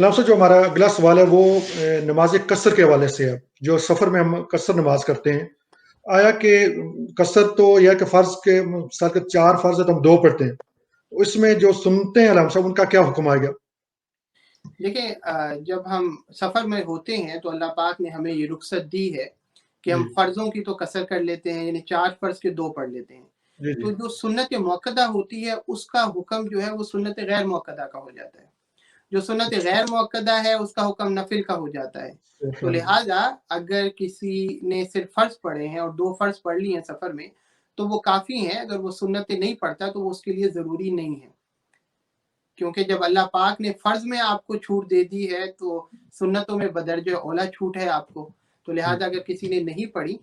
अलावा से जो हमारा अगला सवाल है वो नमाज कसर के हवाले से है। जो सफ़र में हम कसर नमाज करते हैं, आया कि कसर तो यह कि फ़र्ज़ के साथ के 4 फ़र्ज़ है तो हम 2 पढ़ते हैं। इसमें जो सुन्नतें हैं अलामा साहब उनका क्या हुक्म आएगा? देखिए जब हम सफ़र में होते हैं तो अल्लाह पाक ने हमें ये रुख़्सत दी है कि हम जी, फ़र्ज़ों की तो कसर कर लेते हैं, यानी 4 फ़र्ज़ के 2 पढ़ लेते हैं। जी, तो जी। जो सुन्नत मुअक्कदा होती है उसका हुक्म जो है वो सुन्नत गैर मुअक्कदा का हो जाता है। जो सुन्नत अच्छा, गैर मुअक्कदा है उसका हुक्म नफ़िल का हो जाता है। तो सुभान अल्लाह। लिहाज़ा अगर किसी ने सिर्फ़ फ़र्ज़ पढ़े हैं और 2 फ़र्ज़ पढ़ लिए हैं सफ़र में, तो वो काफ़ी हैं, अगर वो सुन्नतें नहीं पढ़ता तो वो उसके लिए ज़रूरी नहीं है। क्योंकि जब अल्लाह पाक ने फ़र्ज़ में आपको छूट दे दी है, तो सुन्नतों में बदर्जे औला छूट है आपको। तो जी, लिहाज़ा अगर किसी ने नहीं पढ़ी,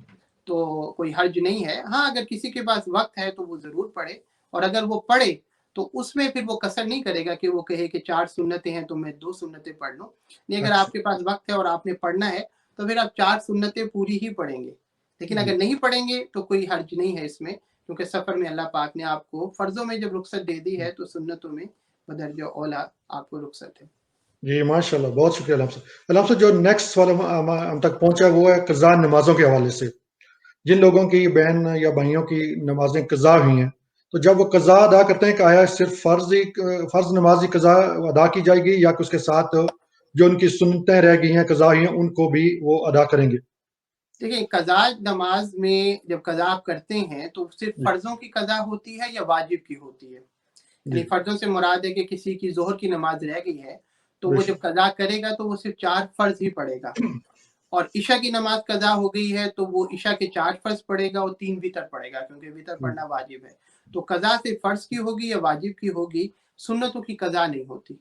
तो कोई हर्ज नहीं है। हाँ, अगर किसी के पास वक़्त है, तो वो ज़रूर पढ़े और अगर वो पढ़े, तो उसमें फिर वो कसर नहीं करेगा कि वो कहे कि 4 सुन्नतें हैं, तो मैं 2 सुन्नतें पढ़ लूँ। नहीं, अगर अच्छा, आपके पास वक़्त है और आपने पढ़ना है, तो फिर आप 4 सुन्नतें पूरी ही पढ़ेंगे। लेकिन जी, अगर नहीं पढ़ेंगे, तो कोई हर्ज नहीं है इसमें, क्योंकि सफ़र में अल्लाह पाक ने आपको फ़र्ज़ों में जब रुख़्सत दे दी है, तो सुन्नतों में बदर्ज औला आपको रुख़सत है। जी, माशाअल्लाह, बहुत शुक्रिया अलामा साहब। अलामा साहब जो नेक्स्ट सवाल हम तक पहुँचा है वो है क़ज़ा नमाज़ों के हवाले से। जिन लोगों की बहन या भाइयों की नमाज़ें क़ज़ा हुई हैं, तो जब वो क़ज़ा अदा करते हैं, क्या सिर्फ़ फ़र्ज़ नमाज़ ही क़ज़ा अदा की जाएगी या कि उसके साथ जो उनकी सुन्नतें रह गई हैं, क़ज़ा हुई हैं, उनको भी वो अदा करेंगे? देखिए, क़ज़ा नमाज़ में जब क़ज़ा आप करते हैं, तो सिर्फ़ जी, फ़र्ज़ों की क़ज़ा होती है या वाजिब की होती है? जी, यानी फ़र्ज़ों से मुराद है कि किसी की ज़ोहर की नमाज़ रह गई है, तो वो बेशक। जब क़ज़ा करेगा, तो वो सिर्फ़ 4 फ़र्ज़ ही पढ़ेगा और इशा की नमाज़ क़ज़ा हो गई है, तो वो इशा के 4 फ़र्ज़ पढ़ेगा और 3 वितर पढ़ेगा, क्योंकि वितर जी, पढ़ना वाजिब है। तो क़ज़ा सिर्फ़ फ़र्ज़ की होगी या वाजिब की होगी, सुन्नतों की क़ज़ा नहीं होती।